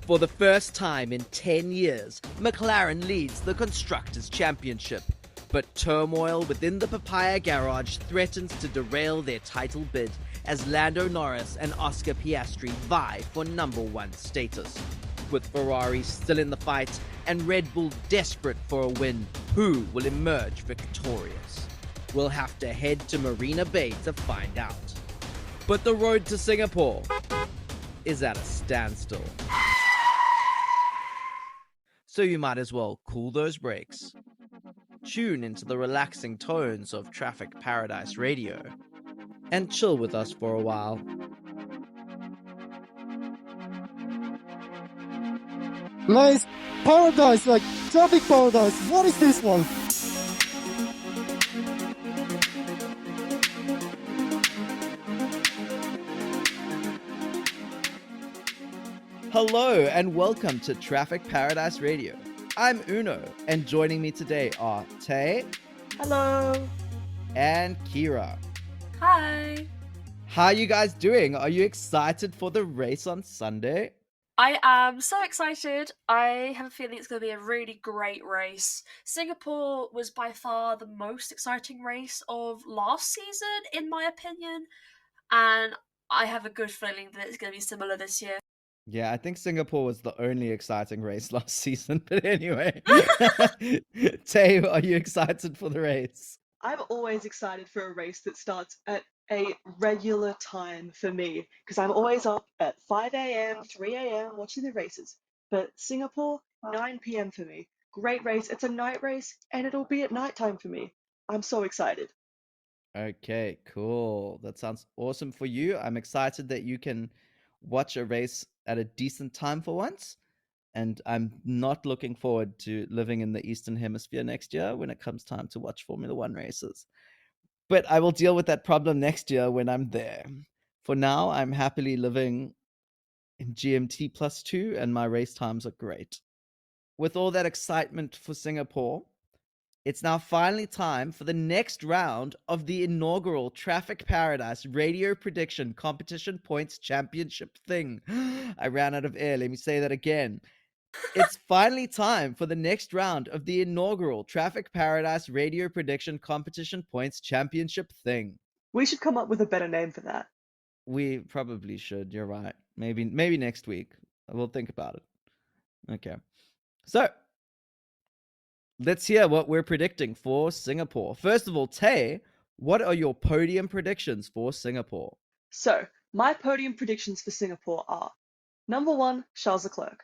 For the first time in 10 years, McLaren leads the Constructors' Championship. But turmoil within the Papaya garage threatens to derail their title bid as Lando Norris and Oscar Piastri vie for number one status. With Ferrari still in the fight and Red Bull desperate for a win, who will emerge victorious? We'll have to head to Marina Bay to find out. But the road to Singapore is at a standstill. So you might as well cool those brakes. Tune into the relaxing tones of Traffic Paradise Radio and chill with us for a while. Nice paradise, like traffic paradise. What is this one? Hello and welcome to Traffic Paradise Radio. I'm Uno, and joining me today are Tay. Hello. And Kira. Hi. How are you guys doing? Are you excited for the race on Sunday? I am so excited. I have a feeling it's going to be a really great race. Singapore was by far the most exciting race of last season, in my opinion, and I have a good feeling that it's going to be similar this year. Yeah, I think Singapore was the only exciting race last season, but anyway. Tay, are you excited for the race? I'm always excited for a race that starts at a regular time for me because I'm always up at 5 a.m., 3 a.m. watching the races. But Singapore, 9 p.m. for me. Great race. It's a night race and it'll be at nighttime for me. I'm so excited. Okay, cool. That sounds awesome for you. I'm excited that you can watch a race at a decent time for once. And I'm not looking forward to living in the Eastern Hemisphere next year when it comes time to watch Formula One races. But I will deal with that problem next year when I'm there. For now, I'm happily living in GMT +2 and my race times are great. With all that excitement for Singapore, it's now finally time for the next round of the inaugural Traffic Paradise Radio Prediction Competition Points Championship thing. I ran out of air. Let me say that again. It's finally time for the next round of the inaugural Traffic Paradise Radio Prediction Competition Points Championship thing. We should come up with a better name for that. We probably should. You're right. Maybe next week. We'll think about it. Okay. So, let's hear what we're predicting for Singapore. First of all, Tay, what are your podium predictions for Singapore? So, my podium predictions for Singapore are number 1, Charles Leclerc.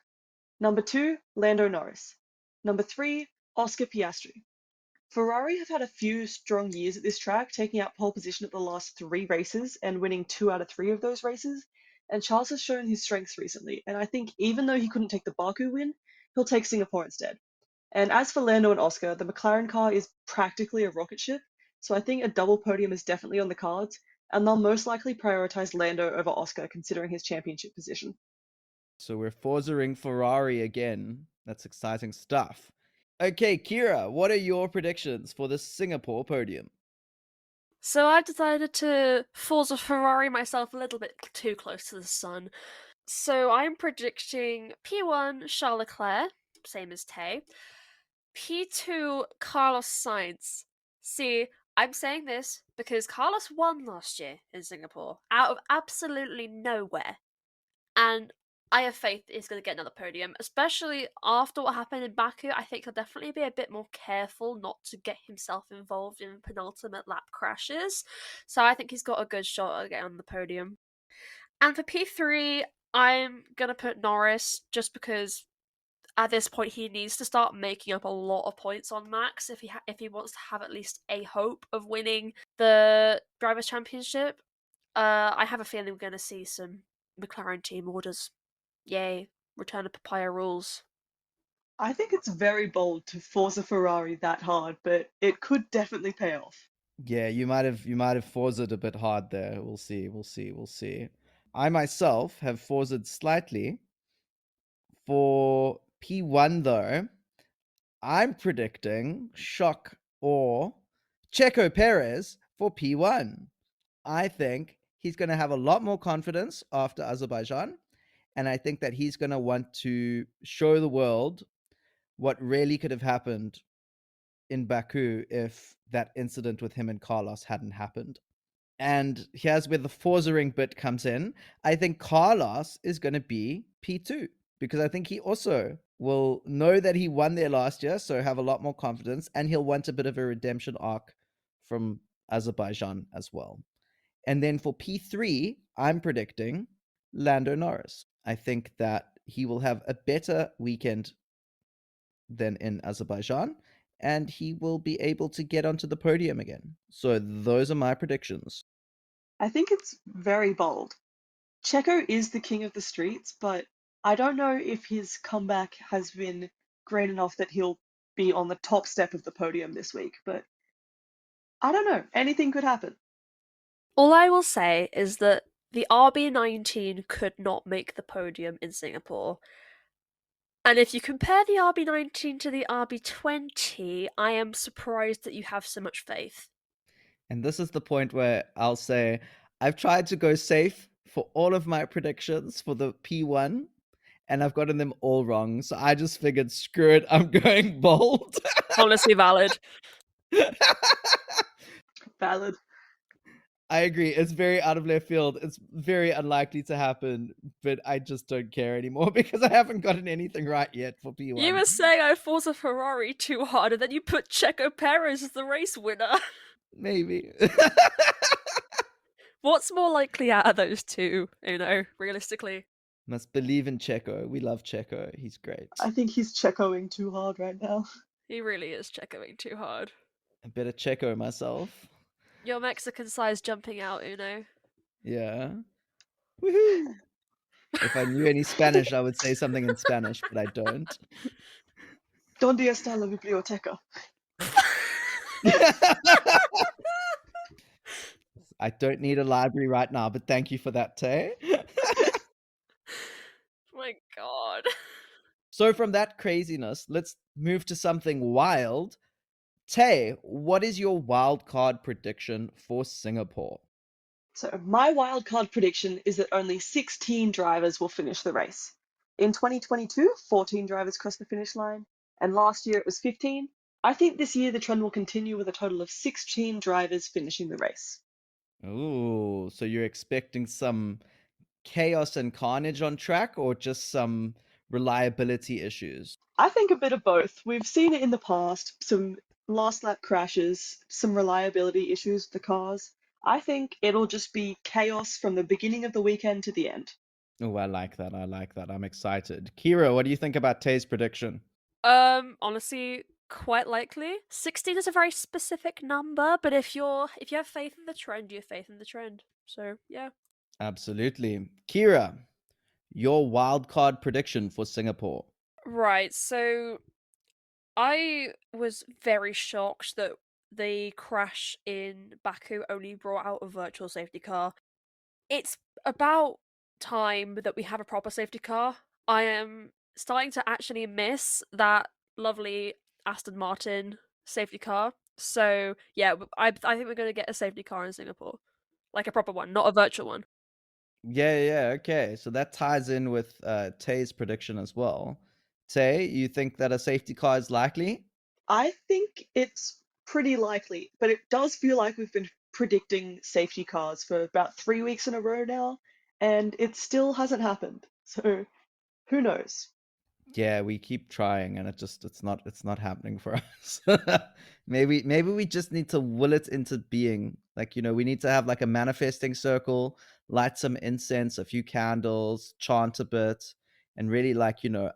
Number 2, Lando Norris. Number 3, Oscar Piastri. Ferrari have had a few strong years at this track, taking out pole position at the last 3 races and winning 2 out of 3 of those races. And Charles has shown his strengths recently, and I think even though he couldn't take the Baku win, he'll take Singapore instead. And as for Lando and Oscar, the McLaren car is practically a rocket ship, so I think a double podium is definitely on the cards, and they'll most likely prioritize Lando over Oscar considering his championship position. So we're Forza-ing Ferrari again. That's exciting stuff. Okay, Kira, what are your predictions for the Singapore podium? So I decided to Forza Ferrari myself a little bit too close to the sun. So I'm predicting P1 Charles Leclerc, same as Tay. P2 Carlos Sainz. See, I'm saying this because Carlos won last year in Singapore out of absolutely nowhere. And I have faith he's going to get another podium, especially after what happened in Baku. I think he'll definitely be a bit more careful not to get himself involved in penultimate lap crashes. So I think he's got a good shot at getting on the podium. And for P3, I'm going to put Norris just because at this point he needs to start making up a lot of points on Max if he wants to have at least a hope of winning the Drivers' Championship. I have a feeling we're going to see some McLaren team orders. Yay, return of Papaya rules. I think it's very bold to force a Ferrari that hard, but it could definitely pay off. Yeah, you might have Forza'd a bit hard there. We'll see. I myself have Forza'd slightly. For P1 though, I'm predicting shock or Checo Perez for P1. I think he's going to have a lot more confidence after Azerbaijan, and I think that he's going to want to show the world what really could have happened in Baku if that incident with him and Carlos hadn't happened. And here's where the Forza bit comes in. I think Carlos is going to be P2 because I think he also will know that he won there last year, so have a lot more confidence, and he'll want a bit of a redemption arc from Azerbaijan as well. And then for P3, I'm predicting Lando Norris. I think that he will have a better weekend than in Azerbaijan, and he will be able to get onto the podium again. So those are my predictions. I think it's very bold. Checo is the king of the streets, but I don't know if his comeback has been great enough that he'll be on the top step of the podium this week. But I don't know. Anything could happen. All I will say is that the RB19 could not make the podium in Singapore. And if you compare the RB19 to the RB20, I am surprised that you have so much faith. And this is the point where I'll say I've tried to go safe for all of my predictions for the P1, and I've gotten them all wrong. So I just figured, screw it, I'm going bold. Honestly valid. Valid. I agree. It's very out of left field. It's very unlikely to happen, but I just don't care anymore because I haven't gotten anything right yet for P1. You were saying I forced a Ferrari too hard, and then you put Checo Perez as the race winner. Maybe. What's more likely out of those two, realistically? Must believe in Checo. We love Checo. He's great. I think he's Checoing too hard right now. He really is Checoing too hard. I better Checo myself. Your Mexican size jumping out, Uno. Yeah. Woohoo! If I knew any Spanish, I would say something in Spanish, but I don't. ¿Dónde está la biblioteca? I don't need a library right now, but thank you for that, Tay. My god. So from that craziness, let's move to something wild. Tay, what is your wild card prediction for Singapore? So my wildcard prediction is that only 16 drivers will finish the race. In 2022, 14 drivers crossed the finish line, and last year it was 15. I think this year the trend will continue with a total of 16 drivers finishing the race. Ooh, so you're expecting some chaos and carnage on track or just some reliability issues? I think a bit of both. We've seen it in the past, some last lap crashes, some reliability issues with the cars. I think it'll just be chaos from the beginning of the weekend to the end. Oh, I like that. I like that. I'm excited. Kira, what do you think about Tay's prediction? Honestly, quite likely. 16 is a very specific number, but if you have faith in the trend, you have faith in the trend. So, yeah. Absolutely. Kira, your wild card prediction for Singapore. Right, so I was very shocked that the crash in Baku only brought out a virtual safety car. It's about time that we have a proper safety car. I am starting to actually miss that lovely Aston Martin safety car. So, yeah, I think we're going to get a safety car in Singapore. Like a proper one, not a virtual one. Yeah, okay. So that ties in with Tay's prediction as well. Tay, you think that a safety car is likely? I think it's pretty likely, but it does feel like we've been predicting safety cars for about 3 weeks in a row now, and it still hasn't happened. So who knows? Yeah, we keep trying and it's not happening for us. maybe we just need to will it into being. Like, we need to have like a manifesting circle, light some incense, a few candles, chant a bit, and really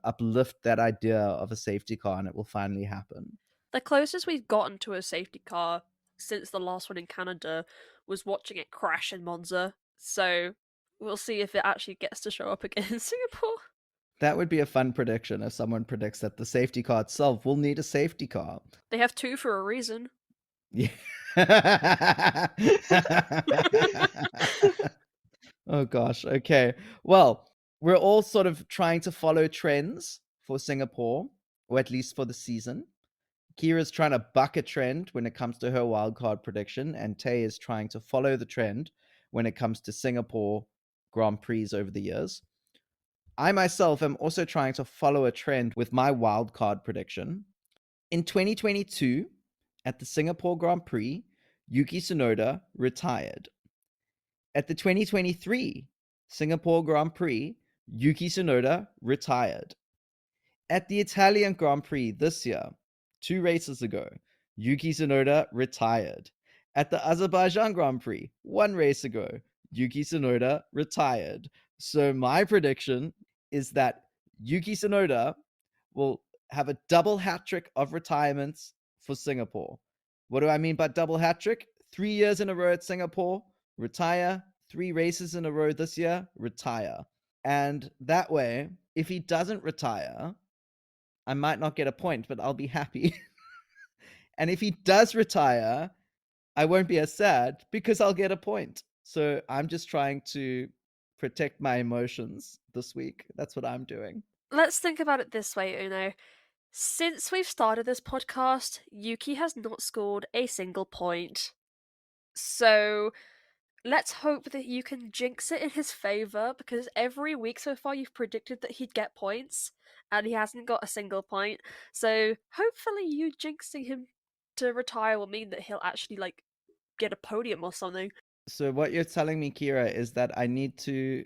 uplift that idea of a safety car, and it will finally happen. The closest we've gotten to a safety car since the last one in Canada was watching it crash in Monza. So we'll see if it actually gets to show up again in Singapore. That would be a fun prediction if someone predicts that the safety car itself will need a safety car. They have two for a reason. Yeah. Oh gosh. Okay. Well, we're all sort of trying to follow trends for Singapore, or at least for the season. Kira's trying to buck a trend when it comes to her wildcard prediction, and Tay is trying to follow the trend when it comes to Singapore Grand Prix over the years. I myself am also trying to follow a trend with my wildcard prediction. In 2022, at the Singapore Grand Prix, Yuki Tsunoda retired. At the 2023 Singapore Grand Prix, Yuki Tsunoda retired. At the Italian Grand Prix this year, 2 races ago, Yuki Tsunoda retired. At the Azerbaijan Grand Prix, 1 race ago, Yuki Tsunoda retired. So my prediction is that Yuki Tsunoda will have a double hat trick of retirements for Singapore. What do I mean by double hat trick? 3 years in a row at Singapore, retire. 3 races in a row this year, retire. And that way, if he doesn't retire, I might not get a point, but I'll be happy. And if he does retire, I won't be as sad because I'll get a point. So I'm just trying to protect my emotions this week. That's what I'm doing. Let's think about it this way, Uno. Since we've started this podcast, Yuki has not scored a single point. So let's hope that you can jinx it in his favour, because every week so far you've predicted that he'd get points, and he hasn't got a single point. So hopefully you jinxing him to retire will mean that he'll actually, like, get a podium or something. So what you're telling me, Kira, is that I need to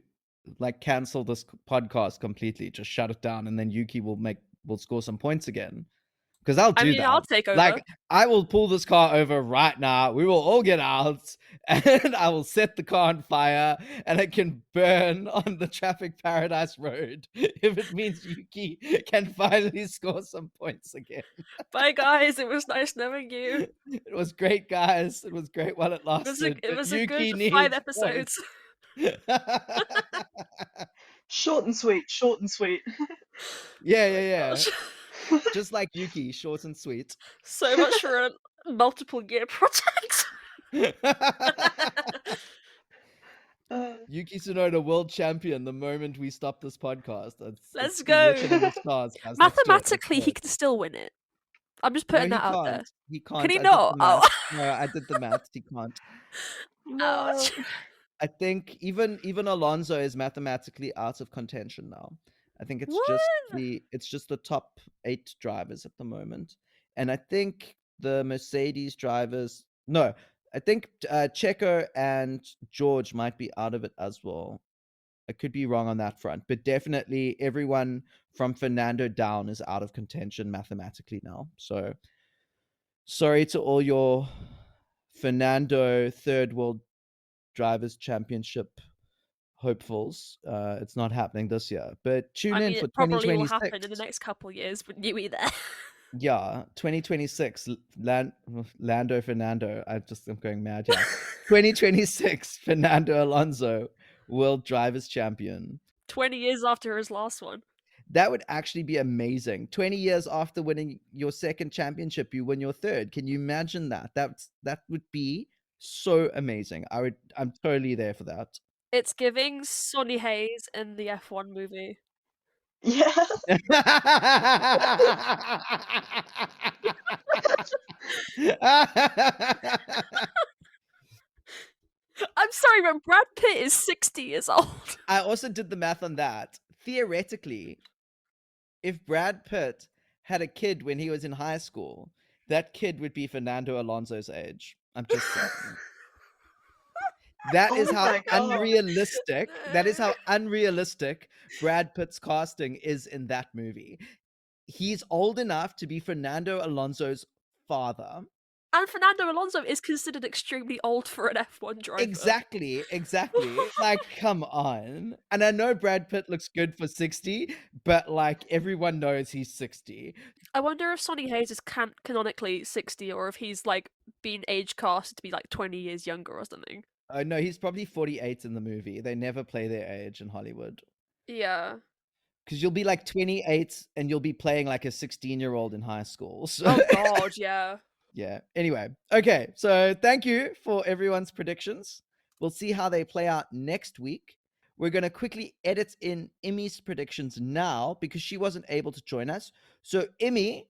like cancel this podcast completely, just shut it down, and then Yuki will score some points again. Because I'll do that. I'll take over. Like, I will pull this car over right now. We will all get out, and I will set the car on fire, and it can burn on the traffic paradise road if it means Yuki can finally score some points again. Bye, guys. It was nice knowing you. It was great, guys. It was great while it lasted. It was a Yuki good 5 needs episodes. Short and sweet, short and sweet. Yeah. Just like Yuki, short and sweet. So much for a multiple year project. Yuki Tsunoda world champion the moment we stop this podcast. Let's go. Written in the stars, guys. Mathematically, he can still win it. I'm just putting that out there. He can't. Can he I not? Oh. No, I did the math. He can't. No. I think even Alonso is mathematically out of contention now. I think it's just the top 8 drivers at the moment, and I think the Mercedes drivers. No, I think Checo and George might be out of it as well. I could be wrong on that front, but definitely everyone from Fernando down is out of contention mathematically now. So sorry to all your Fernando third world drivers championship hopefuls. It's not happening this year, but tune in for it probably 2026. will happen in the next couple of years with you either. Yeah, 2026 Lando Fernando. I'm going mad here. 2026 Fernando Alonso world drivers champion. 20 years after his last one. That would actually be amazing. 20 years after winning your second championship, you win your third. Can you imagine that? That would be so amazing. I'm totally there for that. It's giving Sonny Hayes in the F1 movie. Yeah. I'm sorry, but Brad Pitt is 60 years old. I also did the math on that. Theoretically, if Brad Pitt had a kid when he was in high school, that kid would be Fernando Alonso's age. I'm just saying. That is how unrealistic. That is how unrealistic Brad Pitt's casting is in that movie. He's old enough to be Fernando Alonso's father. And Fernando Alonso is considered extremely old for an F1 driver. Exactly. Like, come on. And I know Brad Pitt looks good for 60, but like everyone knows he's 60. I wonder if Sonny Hayes is canonically 60, or if he's like been age casted to be like 20 years younger or something. Oh no, he's probably 48 in the movie. They never play their age in Hollywood. Yeah. Because you'll be like 28 and you'll be playing like a 16-year-old in high school. So... Oh god, yeah. Yeah. Anyway, okay. So thank you for everyone's predictions. We'll see how they play out next week. We're going to quickly edit in Immy's predictions now because she wasn't able to join us. So Immy,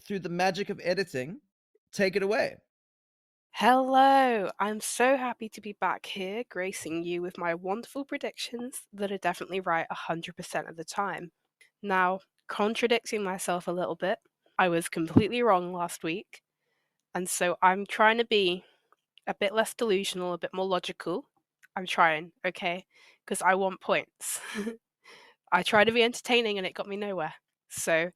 through the magic of editing, take it away. Hello! I'm so happy to be back here, gracing you with my wonderful predictions that are definitely right 100% of the time. Now, contradicting myself a little bit, I was completely wrong last week, and so I'm trying to be a bit less delusional, a bit more logical. I'm trying, okay? Because I want points. I tried to be entertaining and it got me nowhere. So,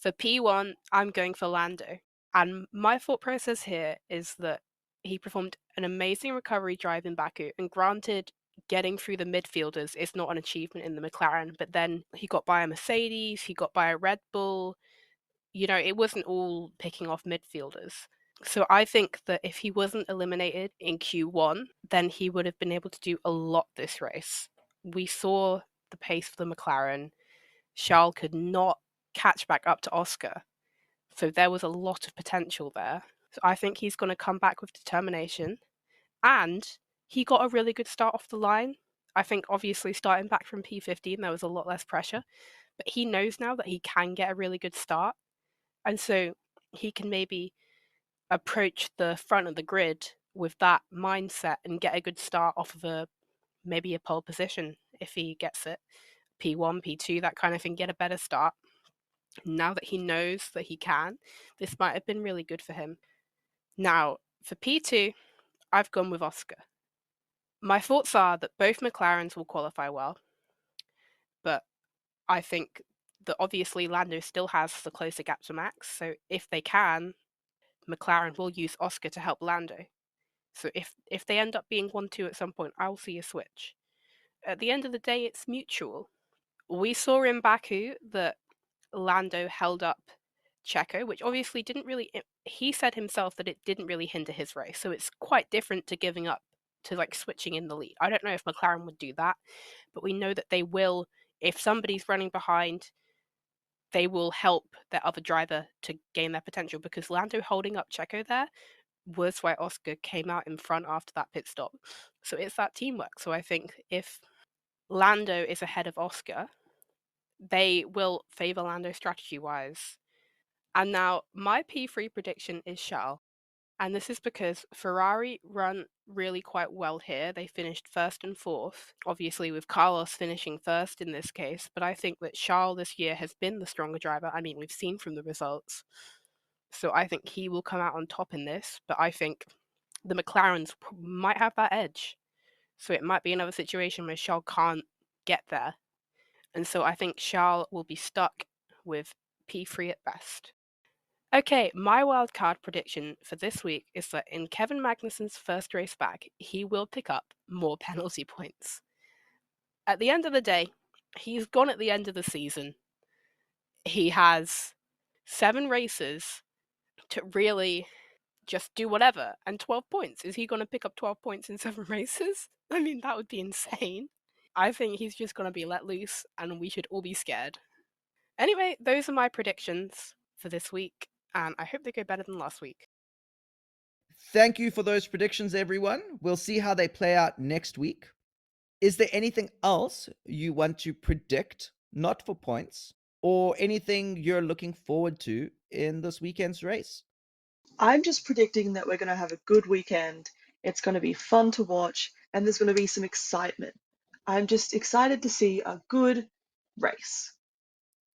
for P1, I'm going for Lando. And my thought process here is that he performed an amazing recovery drive in Baku, and granted, getting through the midfielders is not an achievement in the McLaren, but then he got by a Mercedes, he got by a Red Bull. You know, it wasn't all picking off midfielders. So I think that if he wasn't eliminated in Q1, then he would have been able to do a lot this race. We saw the pace for the McLaren. Charles could not catch back up to Oscar. So there was a lot of potential there. So I think he's going to come back with determination. And he got a really good start off the line. I think obviously starting back from P15, there was a lot less pressure. But he knows now that he can get a really good start. And so he can maybe approach the front of the grid with that mindset and get a good start off of maybe a pole position if he gets it. P1, P2, that kind of thing, get a better start. Now that he knows that he can, this might have been really good for him. Now, for P2, I've gone with Oscar. My thoughts are that both McLarens will qualify well, but I think that obviously Lando still has the closer gap to Max, so if they can, McLaren will use Oscar to help Lando. So if they end up being 1-2 at some point, I'll see a switch. At the end of the day, it's mutual. We saw in Baku that Lando held up Checo, which obviously didn't really. He said himself that it didn't really hinder his race, so it's quite different to giving up to like switching in the lead. I don't know if McLaren would do that, but we know that they will. If somebody's running behind, they will help their other driver to gain their potential, because Lando holding up Checo there was why Oscar came out in front after that pit stop. So it's that teamwork. So I think if Lando is ahead of Oscar, they will favour Lando strategy-wise. And now my P3 prediction is Charles. And this is because Ferrari run really quite well here. They finished first and fourth, obviously with Carlos finishing first in this case. But I think that Charles this year has been the stronger driver. I mean, we've seen from the results. So I think he will come out on top in this. But I think the McLarens might have that edge. So it might be another situation where Charles can't get there. And so I think Charles will be stuck with P3 at best. Okay, my wildcard prediction for this week is that in Kevin Magnussen's first race back, he will pick up more penalty points. At the end of the day, he's gone at the end of the season. He has 7 races to really just do whatever, and 12 points. Is he going to pick up 12 points in 7 races? I mean, that would be insane. I think he's just going to be let loose, and we should all be scared. Anyway, those are my predictions for this week, and I hope they go better than last week. Thank you for those predictions, everyone. We'll see how they play out next week. Is there anything else you want to predict, not for points, or anything you're looking forward to in this weekend's race? I'm just predicting that we're going to have a good weekend. It's going to be fun to watch, and there's going to be some excitement. I'm just excited to see a good race.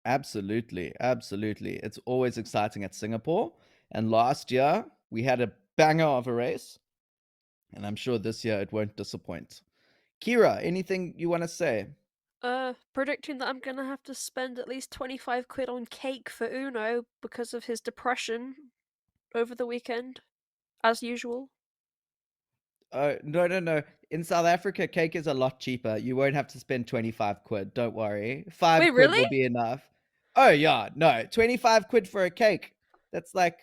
Absolutely. Absolutely. It's always exciting at Singapore. And last year, we had a banger of a race. And I'm sure this year it won't disappoint. Kira, anything you want to say? Predicting that I'm gonna have to spend at least 25 quid on cake for Uno because of his depression over the weekend, as usual. No. In South Africa, cake is a lot cheaper. You won't have to spend 25 quid. Don't worry. 5 Wait, quid really? will be enough. Oh, yeah. No. 25 quid for a cake. That's like.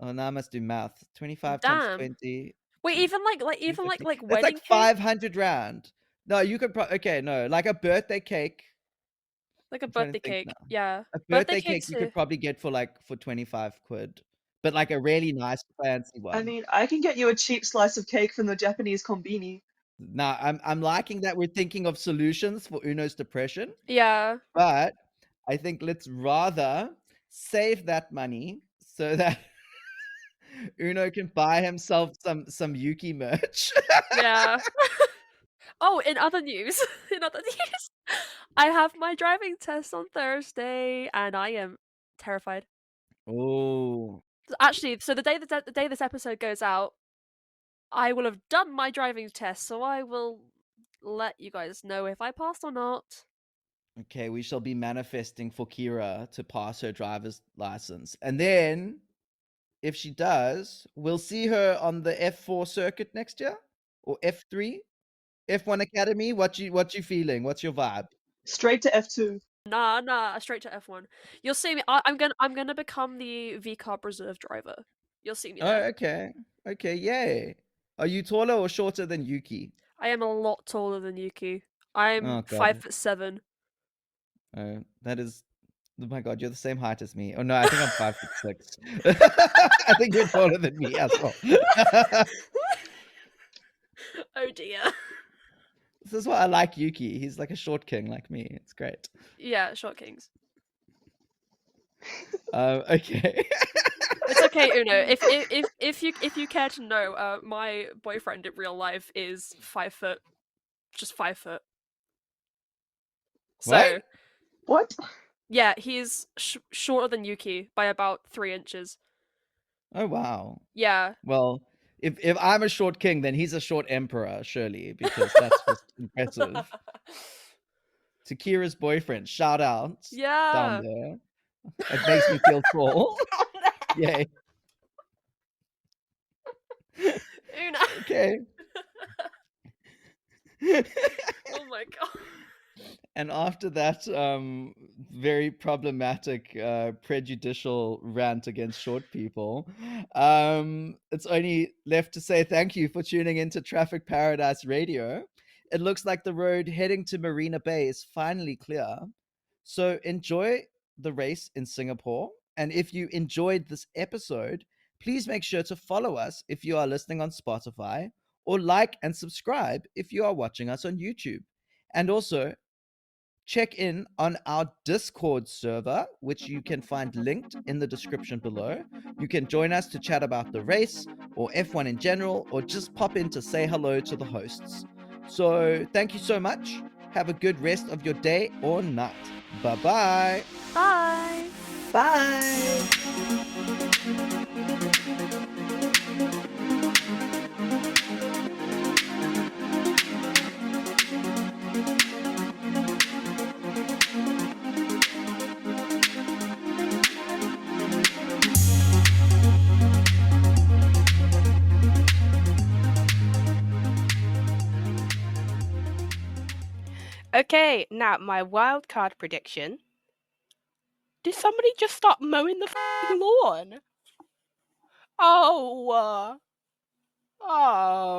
Oh, now I must do math. 25 times Damn. 20. Wait, even like 250. That's wedding like cake, 500 rand. No, you could okay, no, like a birthday cake. like a I'm trying to birthday think cake. now. Yeah, A birthday birthday cake cakes you are. could probably get for 25 quid. But like a really nice fancy I one. mean, I can get you a cheap slice of cake from the Japanese kombini. Now, I'm liking that we're thinking of solutions for Uno's depression, Yeah. but I think let's rather save that money so that Uno can buy himself some Yuki merch. Yeah. Oh, in other news, in other news, I have my driving test on Thursday, and I am terrified. Oh, Actually, so the day this episode goes out, I will have done my driving test, so I will let you guys know if I passed or not. okay. We shall be manifesting for Kira to pass her driver's license, and then if she does, we'll see her on the F4 circuit next year or F3, F1 Academy. What you feeling? What's your vibe? Straight to F2. Nah, straight to F1. You'll see me. I'm gonna become the V Carb reserve driver. You'll see me Oh, there. okay. Okay, yay. Are you taller or shorter than Yuki? I am a lot taller than Yuki. I'm Oh god. 5'7". That is, oh my god, you're the same height as me. Oh no, I think I'm 5'6". I think you're taller than me as well. Oh dear. This is why I like Yuki. He's like a short king like me. It's great. Yeah, short kings. Okay. It's okay, Uno. If you care to know, my boyfriend in real life is 5 foot, just 5 foot. What? So What? yeah, he's shorter than Yuki by about 3 inches. Oh wow. Yeah. Well, if I'm a short king, then he's a short emperor, surely, because that's just impressive. To Kira's boyfriend, shout out down Yeah. there. It makes me feel tall. Yay. Una. Okay. Oh my god. And after that very problematic prejudicial rant against short people, it's only left to say thank you for tuning into Traffic Paradise Radio. It looks like the road heading to Marina Bay is finally clear, so enjoy the race in Singapore. And if you enjoyed this episode, please make sure to follow us if you are listening on Spotify, or like and subscribe if you are watching us on YouTube. And also, check in on our Discord server, which you can find linked in the description below. You can join us to chat about the race or F1 in general, or just pop in to say hello to the hosts. So, thank you so much. Have a good rest of your day or night. Bye-bye. Bye. Bye. Okay, now my wild card prediction. Did somebody just stop mowing the lawn? Oh. Oh.